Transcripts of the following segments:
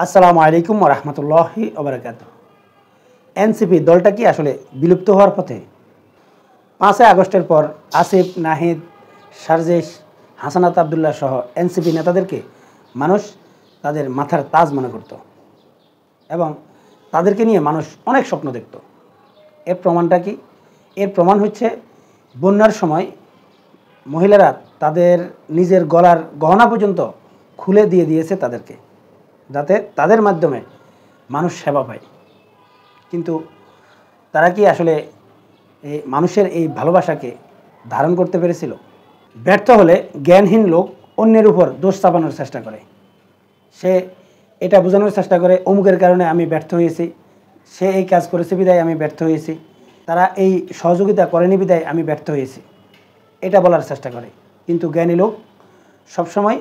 আসসালামু আলাইকুম ওয়া রাহমাতুল্লাহি ওয়া বারাকাতুহু। এনসিপি দলটা কি আসলে বিলুপ্ত হওয়ার পথে? ৫ই আগস্টের পর আসিফ, নাহিদ, সারজিস, হাসানাত আবদুল্লাহ সহ এনসিপি নেতাদেরকে মানুষ তাদের মাথার তাজ মনে করত এবং তাদেরকে নিয়ে মানুষ অনেক স্বপ্ন দেখত। এর প্রমাণটা কি? এর প্রমাণ হচ্ছে বন্যার সময় মহিলারা তাদের নিজের গলার গহনা পর্যন্ত খুলে দিয়ে দিয়েছে তাদেরকে, যাতে তাদের মাধ্যমে মানুষ সেবা পায়। কিন্তু তারা কি আসলে এই মানুষের এই ভালোবাসাকে ধারণ করতে পেরেছিল? ব্যর্থ হলে জ্ঞানহীন লোক অন্যের উপর দোষ চাপানোর চেষ্টা করে। সে এটা বোঝানোর চেষ্টা করে অমুকের কারণে আমি ব্যর্থ হয়েছি, সে এই কাজ করেছে বিদায় আমি ব্যর্থ হয়েছি, তারা এই সহযোগিতা করেনি বিদায় আমি ব্যর্থ হয়েছি, এটা বলার চেষ্টা করে। কিন্তু জ্ঞানী লোক সবসময়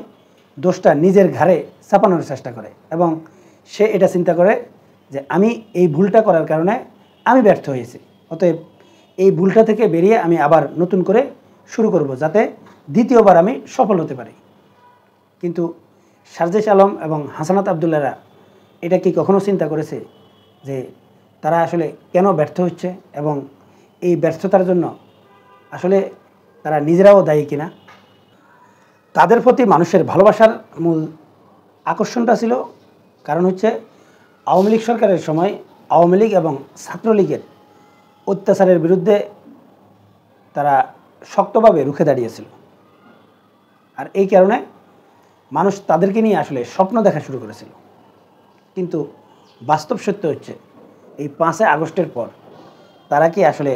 দোষটা নিজের ঘাড়ে চাপানোর চেষ্টা করে এবং সে এটা চিন্তা করে যে আমি এই ভুলটা করার কারণে আমি ব্যর্থ হয়েছি, অতএব এই ভুলটা থেকে বেরিয়ে আমি আবার নতুন করে শুরু করব, যাতে দ্বিতীয়বার আমি সফল হতে পারি। কিন্তু সারজিস আলম এবং হাসানাত আবদুল্লাহরা এটা কি কখনো চিন্তা করেছে যে তারা আসলে কেন ব্যর্থ হচ্ছে এবং এই ব্যর্থতার জন্য আসলে তারা নিজেরাও দায়ী কিনা? তাদের প্রতি মানুষের ভালোবাসার মূল আকর্ষণটা ছিল কারণ হচ্ছে আওয়ামী লীগ সরকারের সময় আওয়ামী লীগ এবং ছাত্রলীগের অত্যাচারের বিরুদ্ধে তারা শক্তভাবে রুখে দাঁড়িয়েছিল। আর এই কারণে মানুষ তাদেরকে নিয়ে আসলে স্বপ্ন দেখা শুরু করেছিল। কিন্তু বাস্তব সত্য হচ্ছে এই 5ই আগস্টের পর তারা কি আসলে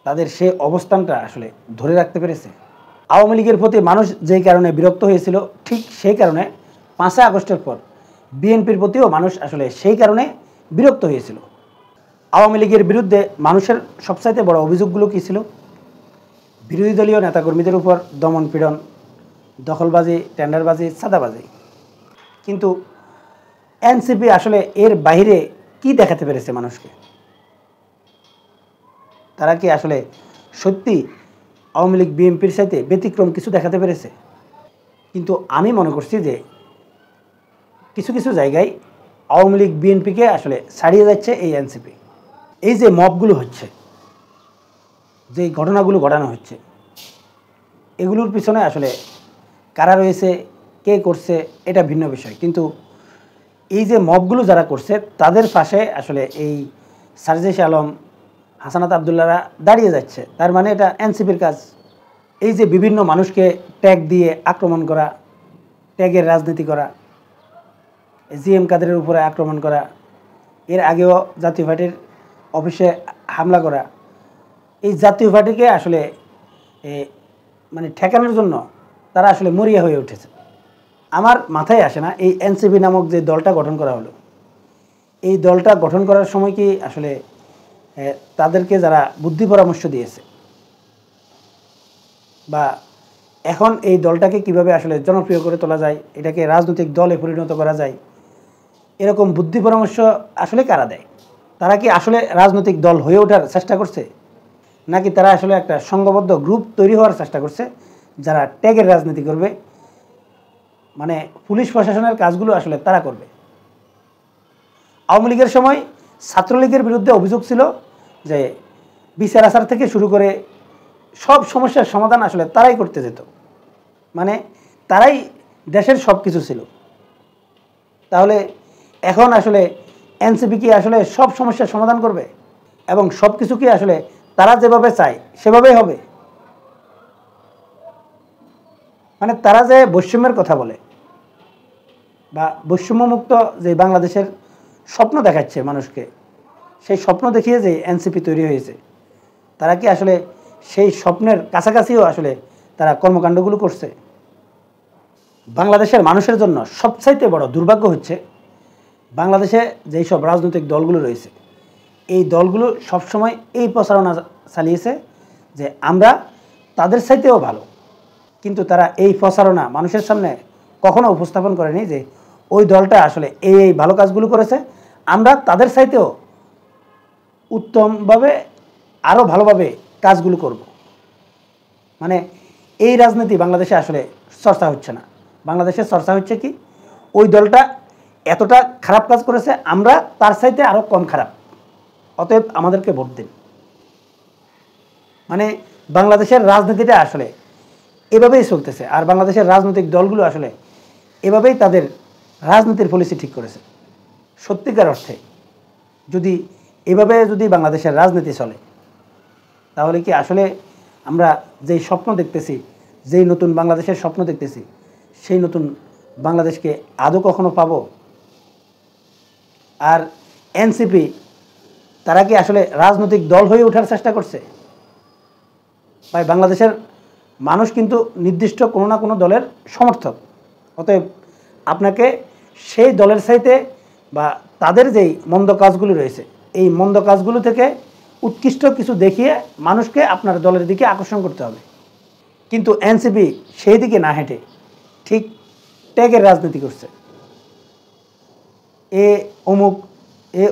তাদের সে অবস্থানটা আসলে ধরে রাখতে পেরেছে? আওয়ামী লীগের প্রতি মানুষ যেই কারণে বিরক্ত হয়েছিল, ঠিক সেই কারণে 5ই আগস্টের পর বিএনপির প্রতিও মানুষ আসলে সেই কারণে বিরক্ত হয়েছিল। আওয়ামী লীগের বিরুদ্ধে মানুষের সবচাইতে বড় অভিযোগগুলো কী ছিল? বিরোধী দলীয় নেতাকর্মীদের উপর দমন পীড়ন, দখলবাজি, টেন্ডারবাজি, চাঁদাবাজি। কিন্তু এনসিপি আসলে এর বাইরে কি দেখাতে পেরেছে মানুষকে? তারা কি আসলে সত্যি আওয়ামী লীগ বিএনপির সাথে ব্যতিক্রম কিছু দেখাতে পেরেছে? কিন্তু আমি মনে করছি যে কিছু কিছু জায়গায় আওয়ামী লীগ বিএনপিকে আসলে ছাড়িয়ে যাচ্ছে এই এনসিপি। এই যে মবগুলো হচ্ছে, যে ঘটনাগুলো ঘটানো হচ্ছে, এগুলোর পিছনে আসলে কারা রয়েছে, কে করছে, এটা ভিন্ন বিষয়। কিন্তু এই যে মবগুলো যারা করছে তাদের পাশে আসলে এই সারজিস আলম, হাসানাত আবদুল্লাহরা দাঁড়িয়ে যাচ্ছে, তার মানে এটা এনসিপির কাজ। এই যে বিভিন্ন মানুষকে ট্যাগ দিয়ে আক্রমণ করা, ট্যাগের রাজনীতি করা, জিএম কাদেরের উপরে আক্রমণ করা, এর আগেও জাতীয় পার্টির অফিসে হামলা করা, এই জাতীয় পার্টিকে আসলে মানে ঠেকানোর জন্য তারা আসলে মরিয়া হয়ে উঠেছে। আমার মাথায় আসে না এই এনসিপি নামক যে দলটা গঠন করা হলো, এই দলটা গঠন করার সময় কি আসলে তাদেরকে যারা বুদ্ধি পরামর্শ দিয়েছে বা এখন এই দলটাকে কিভাবে আসলে জনপ্রিয় করে তোলা যায়, এটাকে রাজনৈতিক দলে পরিণত করা যায়, এরকম বুদ্ধি পরামর্শ আসলে কারা দেয়? তারা কি আসলে রাজনৈতিক দল হয়ে ওঠার চেষ্টা করছে, নাকি তারা আসলে একটা সংঘবদ্ধ গ্রুপ তৈরি হওয়ার চেষ্টা করছে যারা ট্যাগের রাজনীতি করবে, মানে পুলিশ প্রশাসনের কাজগুলো আসলে তারা করবে? আওয়ামী লীগের সময় ছাত্রলীগের বিরুদ্ধে অভিযোগ ছিল যে বিচার আচার থেকে শুরু করে সব সমস্যার সমাধান আসলে তারাই করতে যেত, মানে তারাই দেশের সব কিছু ছিল। তাহলে এখন আসলে এনসিপি কি আসলে সব সমস্যার সমাধান করবে এবং সব কিছু কি আসলে তারা যেভাবে চায় সেভাবেই হবে? মানে তারা যে বৈষম্যের কথা বলে বা বৈষম্যমুক্ত যে বাংলাদেশের স্বপ্ন দেখাচ্ছে মানুষকে, সেই স্বপ্ন দেখিয়ে যে এনসিপি তৈরি হয়েছে, তারা কি আসলে সেই স্বপ্নের কাছাকাছিও আসলে তারা কর্মকাণ্ডগুলো করছে? বাংলাদেশের মানুষের জন্য সবচাইতে বড় দুর্ভাগ্য হচ্ছে বাংলাদেশে যেই সব রাজনৈতিক দলগুলো রয়েছে, এই দলগুলো সবসময় এই প্রচারণা চালিয়েছে যে আমরা তাদের চাইতেও ভালো, কিন্তু তারা এই প্রচারণা মানুষের সামনে কখনো উপস্থাপন করেনি যে ওই দলটা আসলে এই ভালো কাজগুলো করেছে, আমরা তাদের চাইতেও উত্তমভাবে আরও ভালোভাবে কাজগুলো করব। মানে এই রাজনীতি বাংলাদেশে আসলে চর্চা হচ্ছে না। বাংলাদেশে চর্চা হচ্ছে কি, ওই দলটা এতটা খারাপ কাজ করেছে, আমরা তার চাইতে আরও কম খারাপ, অতএব আমাদেরকে ভোট দিন। মানে বাংলাদেশের রাজনীতিটা আসলে এভাবেই চলতেছে, আর বাংলাদেশের রাজনৈতিক দলগুলো আসলে এভাবেই তাদের রাজনীতির পলিসি ঠিক করেছে। সত্যিকার অর্থে যদি বাংলাদেশের রাজনীতি চলে, তাহলে কি আসলে আমরা যেই স্বপ্ন দেখতেছি, যেই নতুন বাংলাদেশের স্বপ্ন দেখতেছি, সেই নতুন বাংলাদেশকে আদৌ কখনো পাবো? আর এনসিপি তারা কি আসলে রাজনৈতিক দল হয়ে ওঠার চেষ্টা করছে? ভাই, বাংলাদেশের মানুষ কিন্তু নির্দিষ্ট কোনো না কোনো দলের সমর্থক। অতএব আপনাকে সেই দলের চাইতে বা তাদের যেই মন্দ কাজগুলি রয়েছে, এই মন্দ কাজগুলো থেকে উৎকৃষ্ট কিছু দেখিয়ে মানুষকে আপনার দলের দিকে আকর্ষণ করতে হবে। কিন্তু এনসিপি সেই দিকে না হেঁটে ঠিক ট্যাগের রাজনীতি করছে।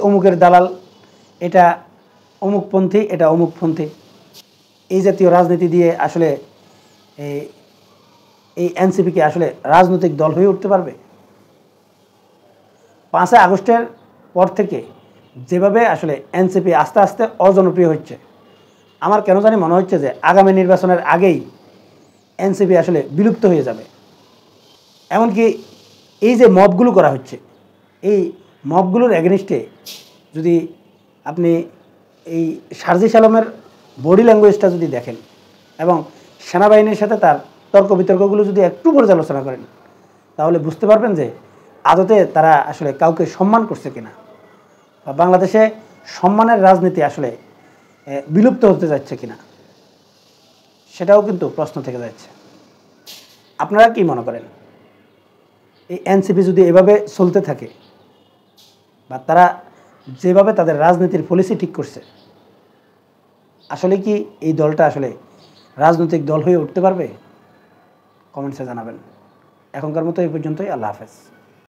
অমুকের দালাল, এটা অমুকপন্থী, এটা অমুকপন্থী, এই জাতীয় রাজনীতি দিয়ে আসলে এই এনসিপিকে আসলে রাজনৈতিক দল হয়ে উঠতে পারবে? 5 আগস্টের পর থেকে যেভাবে আসলে এনসিপি আস্তে আস্তে অজনপ্রিয় হচ্ছে, আমার কেন জানি মনে হচ্ছে যে আগামী নির্বাচনের আগেই এনসিপি আসলে বিলুপ্ত হয়ে যাবে। এমনকি এই যে মবগুলো করা হচ্ছে, এই মবগুলোর এগেনিস্টে যদি আপনি এই সার্জিস আলমের বডি ল্যাঙ্গুয়েজটা যদি দেখেন এবং সেনাবাহিনীর সাথে তার তর্ক বিতর্কগুলো যদি একটু পর্যালোচনা করেন, তাহলে বুঝতে পারবেন যে আদতে তারা আসলে কাউকে সম্মান করছে কিনা, বা বাংলাদেশে সম্মানের রাজনীতি আসলে বিলুপ্ত হতে যাচ্ছে কিনা, সেটাও কিন্তু প্রশ্ন থেকে যাচ্ছে। আপনারা কি মনে করেন, এই এনসিপি যদি এভাবে চলতে থাকে বা তারা যেভাবে তাদের রাজনীতির পলিসি ঠিক করছে, আসলে কি এই দলটা আসলে রাজনৈতিক দল হয়ে উঠতে পারবে? কমেন্টসে জানাবেন। এখনকার মতো এই পর্যন্তই। আল্লাহ হাফেজ।